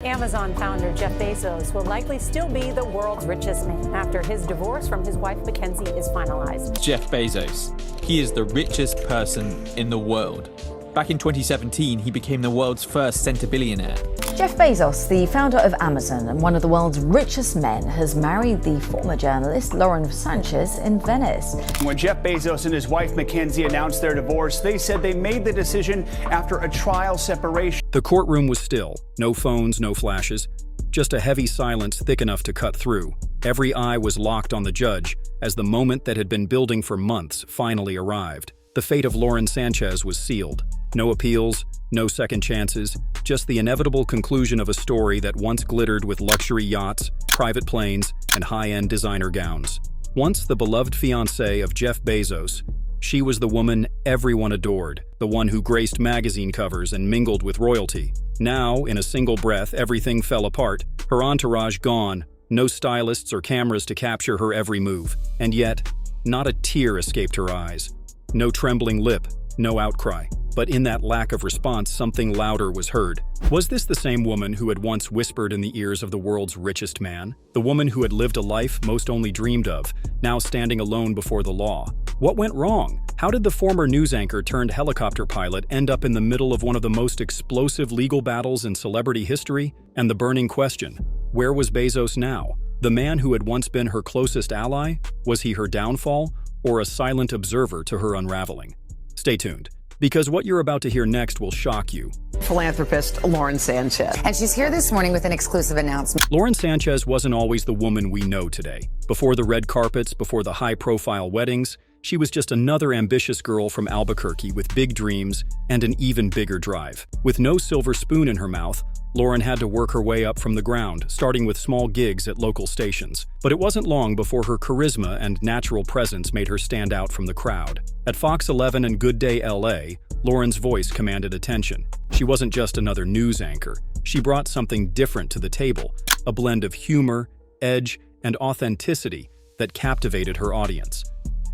Amazon founder Jeff Bezos will likely still be the world's richest man after his divorce from his wife Mackenzie is finalized. Jeff Bezos. He is the richest person in the world. Back in 2017, he became the world's first centibillionaire. Jeff Bezos, the founder of Amazon and one of the world's richest men, has married the former journalist Lauren Sanchez in Venice. When Jeff Bezos and his wife Mackenzie announced their divorce, they said they made the decision after a trial separation. The courtroom was still. No phones, no flashes. Just a heavy silence thick enough to cut through. Every eye was locked on the judge as the moment that had been building for months finally arrived. The fate of Lauren Sanchez was sealed. No appeals, no second chances, just the inevitable conclusion of a story that once glittered with luxury yachts, private planes, and high-end designer gowns. Once the beloved fiancée of Jeff Bezos, she was the woman everyone adored, the one who graced magazine covers and mingled with royalty. Now, in a single breath, everything fell apart, her entourage gone, no stylists or cameras to capture her every move. And yet, not a tear escaped her eyes. No trembling lip, no outcry. But in that lack of response, something louder was heard. Was this the same woman who had once whispered in the ears of the world's richest man? The woman who had lived a life most only dreamed of, now standing alone before the law? What went wrong? How did the former news anchor turned helicopter pilot end up in the middle of one of the most explosive legal battles in celebrity history? And the burning question, where was Bezos now? The man who had once been her closest ally? Was he her downfall, or a silent observer to her unraveling? Stay tuned, because what you're about to hear next will shock you. Philanthropist Lauren Sanchez. And she's here this morning with an exclusive announcement. Lauren Sanchez wasn't always the woman we know today. Before the red carpets, before the high-profile weddings, she was just another ambitious girl from Albuquerque with big dreams and an even bigger drive. With no silver spoon in her mouth, Lauren had to work her way up from the ground, starting with small gigs at local stations. But it wasn't long before her charisma and natural presence made her stand out from the crowd. At Fox 11 and Good Day LA, Lauren's voice commanded attention. She wasn't just another news anchor. She brought something different to the table, a blend of humor, edge, and authenticity that captivated her audience.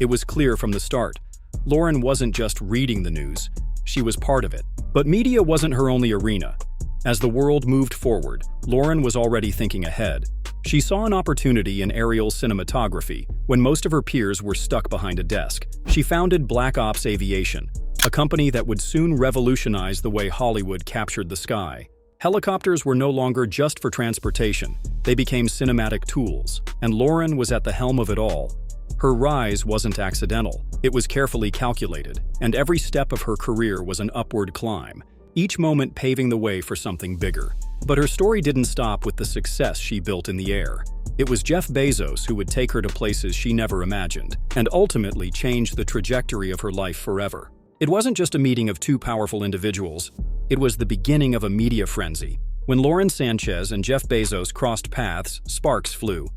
It was clear from the start, Lauren wasn't just reading the news, she was part of it. But media wasn't her only arena. As the world moved forward, Lauren was already thinking ahead. She saw an opportunity in aerial cinematography when most of her peers were stuck behind a desk. She founded Black Ops Aviation, a company that would soon revolutionize the way Hollywood captured the sky. Helicopters were no longer just for transportation, they became cinematic tools, and Lauren was at the helm of it all. Her rise wasn't accidental, it was carefully calculated, and every step of her career was an upward climb, each moment paving the way for something bigger. But her story didn't stop with the success she built in the air. It was Jeff Bezos who would take her to places she never imagined, and ultimately change the trajectory of her life forever. It wasn't just a meeting of two powerful individuals, it was the beginning of a media frenzy. When Lauren Sanchez and Jeff Bezos crossed paths, sparks flew.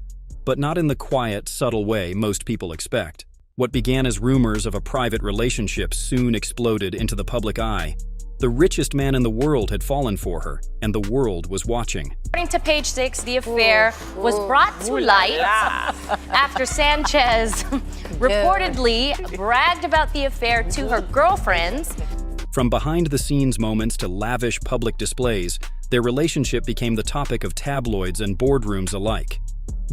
But not in the quiet, subtle way most people expect. What began as rumors of a private relationship soon exploded into the public eye. The richest man in the world had fallen for her, and the world was watching. According to Page 6, the affair was brought to light after Sanchez reportedly bragged about the affair to her girlfriends. From behind-the-scenes moments to lavish public displays, their relationship became the topic of tabloids and boardrooms alike.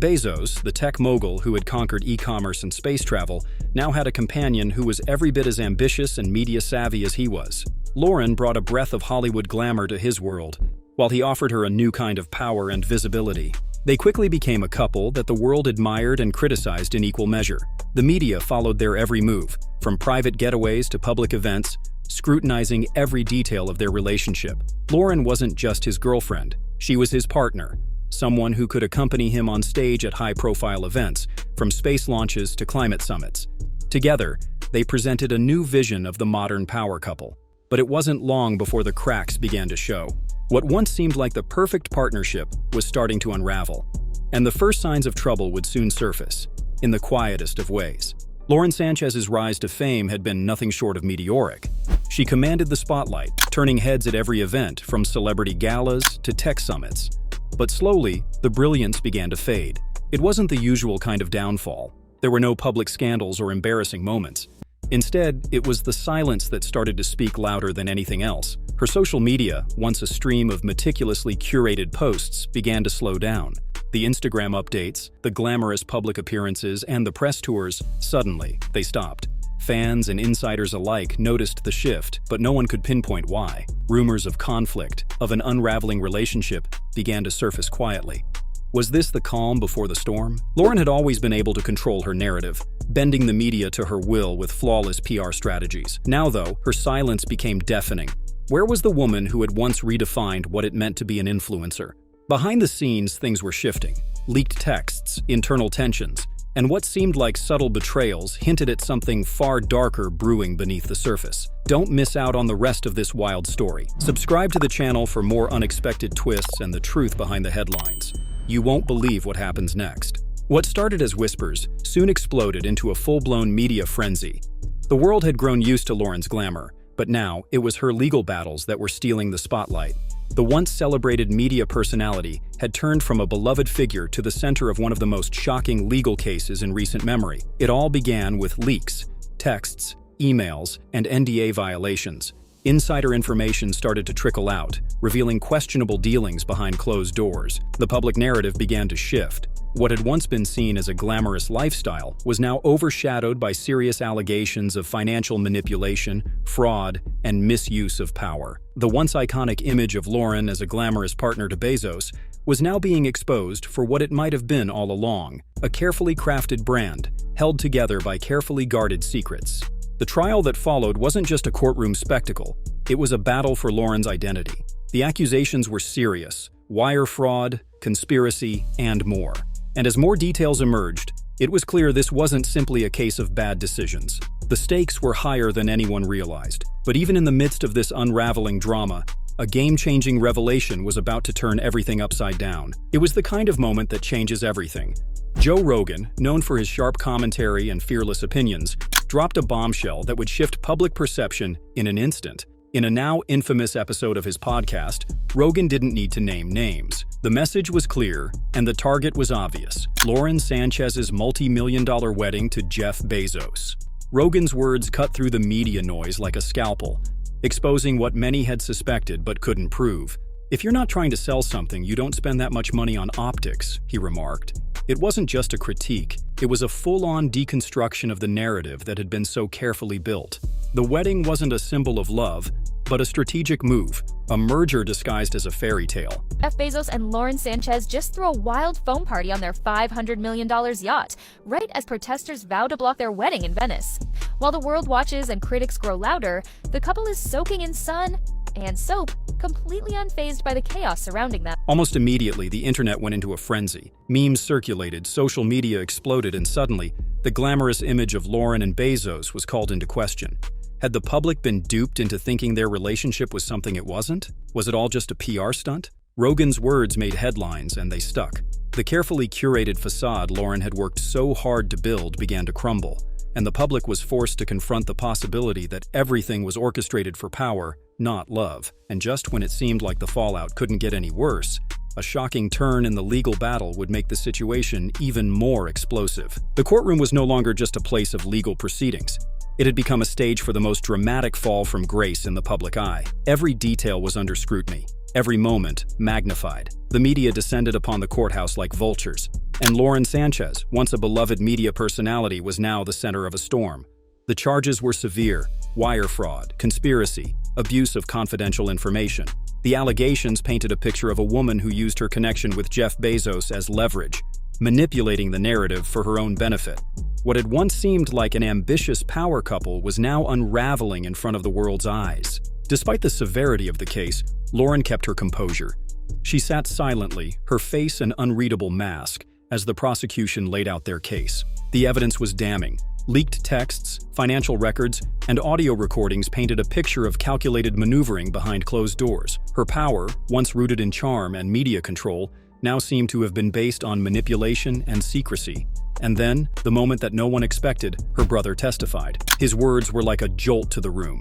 Bezos, the tech mogul who had conquered e-commerce and space travel, now had a companion who was every bit as ambitious and media-savvy as he was. Lauren brought a breath of Hollywood glamour to his world, while he offered her a new kind of power and visibility. They quickly became a couple that the world admired and criticized in equal measure. The media followed their every move, from private getaways to public events, scrutinizing every detail of their relationship. Lauren wasn't just his girlfriend, she was his partner. Someone who could accompany him on stage at high-profile events, from space launches to climate summits. Together, they presented a new vision of the modern power couple. But it wasn't long before the cracks began to show. What once seemed like the perfect partnership was starting to unravel. And the first signs of trouble would soon surface, in the quietest of ways. Lauren Sanchez's rise to fame had been nothing short of meteoric. She commanded the spotlight, turning heads at every event, from celebrity galas to tech summits. But slowly, the brilliance began to fade. It wasn't the usual kind of downfall. There were no public scandals or embarrassing moments. Instead, it was the silence that started to speak louder than anything else. Her social media, once a stream of meticulously curated posts, began to slow down. The Instagram updates, the glamorous public appearances, and the press tours, suddenly, they stopped. Fans and insiders alike noticed the shift, but no one could pinpoint why. Rumors of conflict, of an unraveling relationship, began to surface quietly. Was this the calm before the storm? Lauren had always been able to control her narrative, bending the media to her will with flawless PR strategies. Now, though, her silence became deafening. Where was the woman who had once redefined what it meant to be an influencer? Behind the scenes, things were shifting. Leaked texts, internal tensions, and what seemed like subtle betrayals hinted at something far darker brewing beneath the surface. Don't miss out on the rest of this wild story. Subscribe to the channel for more unexpected twists and the truth behind the headlines. You won't believe what happens next. What started as whispers soon exploded into a full-blown media frenzy. The world had grown used to Lauren's glamour, but now it was her legal battles that were stealing the spotlight. The once celebrated media personality had turned from a beloved figure to the center of one of the most shocking legal cases in recent memory. It all began with leaks, texts, emails, and NDA violations. Insider information started to trickle out, revealing questionable dealings behind closed doors. The public narrative began to shift. What had once been seen as a glamorous lifestyle was now overshadowed by serious allegations of financial manipulation, fraud, and misuse of power. The once iconic image of Lauren as a glamorous partner to Bezos was now being exposed for what it might have been all along, a carefully crafted brand, held together by carefully guarded secrets. The trial that followed wasn't just a courtroom spectacle, it was a battle for Lauren's identity. The accusations were serious: wire fraud, conspiracy, and more. And as more details emerged, it was clear this wasn't simply a case of bad decisions. The stakes were higher than anyone realized. But even in the midst of this unraveling drama, a game-changing revelation was about to turn everything upside down. It was the kind of moment that changes everything. Joe Rogan, known for his sharp commentary and fearless opinions, dropped a bombshell that would shift public perception in an instant. In a now infamous episode of his podcast, Rogan didn't need to name names. The message was clear, and the target was obvious: Lauren Sanchez's multi-million-dollar wedding to Jeff Bezos. Rogan's words cut through the media noise like a scalpel, exposing what many had suspected but couldn't prove. "If you're not trying to sell something, you don't spend that much money on optics," he remarked. It wasn't just a critique, it was a full-on deconstruction of the narrative that had been so carefully built. The wedding wasn't a symbol of love, but a strategic move, a merger disguised as a fairy tale. Jeff Bezos and Lauren Sanchez just threw a wild foam party on their $500 million yacht, right as protesters vow to block their wedding in Venice. While the world watches and critics grow louder, the couple is soaking in sun and soap, completely unfazed by the chaos surrounding them. Almost immediately, the internet went into a frenzy. Memes circulated, social media exploded, and suddenly, the glamorous image of Lauren and Bezos was called into question. Had the public been duped into thinking their relationship was something it wasn't? Was it all just a PR stunt? Rogan's words made headlines, and they stuck. The carefully curated facade Lauren had worked so hard to build began to crumble, and the public was forced to confront the possibility that everything was orchestrated for power, not love. And just when it seemed like the fallout couldn't get any worse, a shocking turn in the legal battle would make the situation even more explosive. The courtroom was no longer just a place of legal proceedings. It had become a stage for the most dramatic fall from grace in the public eye. Every detail was under scrutiny, every moment magnified. The media descended upon the courthouse like vultures, and Lauren Sanchez, once a beloved media personality, was now the center of a storm. The charges were severe: wire fraud, conspiracy, abuse of confidential information. The allegations painted a picture of a woman who used her connection with Jeff Bezos as leverage, manipulating the narrative for her own benefit. What had once seemed like an ambitious power couple was now unraveling in front of the world's eyes. Despite the severity of the case, Lauren kept her composure. She sat silently, her face an unreadable mask, as the prosecution laid out their case. The evidence was damning. Leaked texts, financial records, and audio recordings painted a picture of calculated maneuvering behind closed doors. Her power, once rooted in charm and media control, now seemed to have been based on manipulation and secrecy. And then, the moment that no one expected, her brother testified. His words were like a jolt to the room.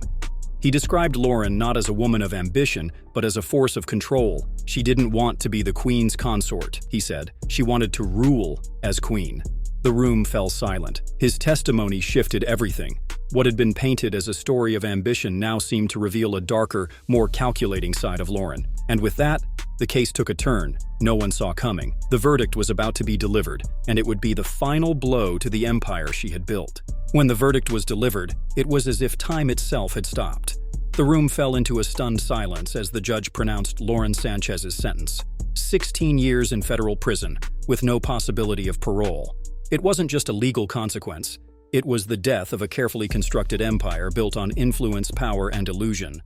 He described Lauren not as a woman of ambition, but as a force of control. She didn't want to be the queen's consort, he said. She wanted to rule as queen. The room fell silent. His testimony shifted everything. What had been painted as a story of ambition now seemed to reveal a darker, more calculating side of Lauren. And with that, the case took a turn no one saw coming. The verdict was about to be delivered, and it would be the final blow to the empire she had built. When the verdict was delivered, it was as if time itself had stopped. The room fell into a stunned silence as the judge pronounced Lauren Sanchez's sentence. 16 years in federal prison, with no possibility of parole. It wasn't just a legal consequence. It was the death of a carefully constructed empire built on influence, power, and illusion.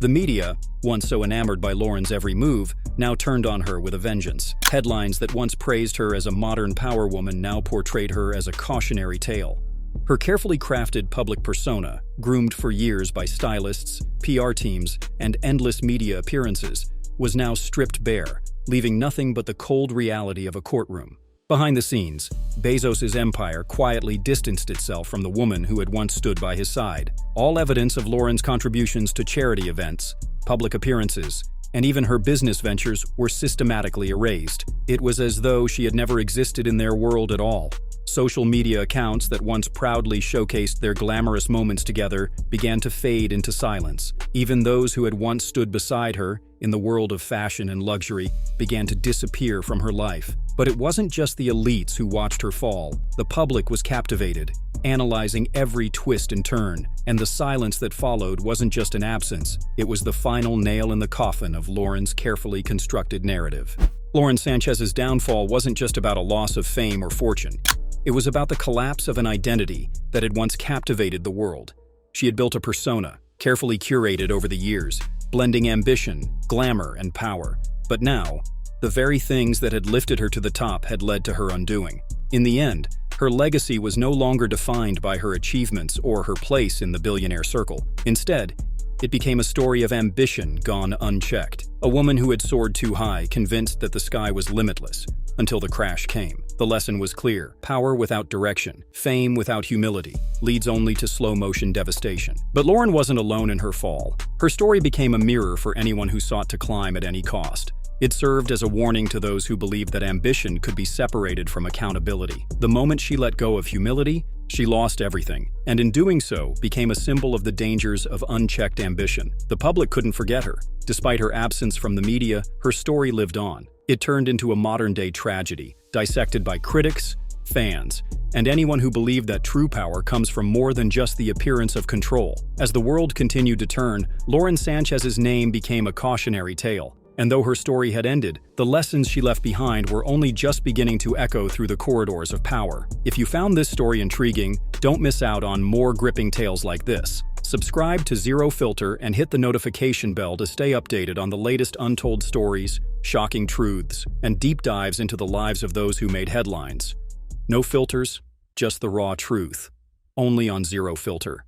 The media, once so enamored by Lauren's every move, now turned on her with a vengeance. Headlines that once praised her as a modern power woman now portrayed her as a cautionary tale. Her carefully crafted public persona, groomed for years by stylists, PR teams, and endless media appearances, was now stripped bare, leaving nothing but the cold reality of a courtroom. Behind the scenes, Bezos's empire quietly distanced itself from the woman who had once stood by his side. All evidence of Lauren's contributions to charity events, public appearances, and even her business ventures were systematically erased. It was as though she had never existed in their world at all. Social media accounts that once proudly showcased their glamorous moments together began to fade into silence. Even those who had once stood beside her in the world of fashion and luxury began to disappear from her life. But it wasn't just the elites who watched her fall. The public was captivated, analyzing every twist and turn. And the silence that followed wasn't just an absence, it was the final nail in the coffin of Lauren's carefully constructed narrative. Lauren Sanchez's downfall wasn't just about a loss of fame or fortune. It was about the collapse of an identity that had once captivated the world. She had built a persona, carefully curated over the years, blending ambition, glamour, and power. But now, the very things that had lifted her to the top had led to her undoing. In the end, her legacy was no longer defined by her achievements or her place in the billionaire circle. Instead, it became a story of ambition gone unchecked. A woman who had soared too high, convinced that the sky was limitless, until the crash came. The lesson was clear. Power without direction, fame without humility, leads only to slow-motion devastation. But Lauren wasn't alone in her fall. Her story became a mirror for anyone who sought to climb at any cost. It served as a warning to those who believed that ambition could be separated from accountability. The moment she let go of humility, she lost everything, and in doing so, became a symbol of the dangers of unchecked ambition. The public couldn't forget her. Despite her absence from the media, her story lived on. It turned into a modern-day tragedy, dissected by critics, fans, and anyone who believed that true power comes from more than just the appearance of control. As the world continued to turn, Lauren Sanchez's name became a cautionary tale. And though her story had ended, the lessons she left behind were only just beginning to echo through the corridors of power. If you found this story intriguing, don't miss out on more gripping tales like this. Subscribe to Zero Filter and hit the notification bell to stay updated on the latest untold stories, shocking truths, and deep dives into the lives of those who made headlines. No filters, just the raw truth. Only on Zero Filter.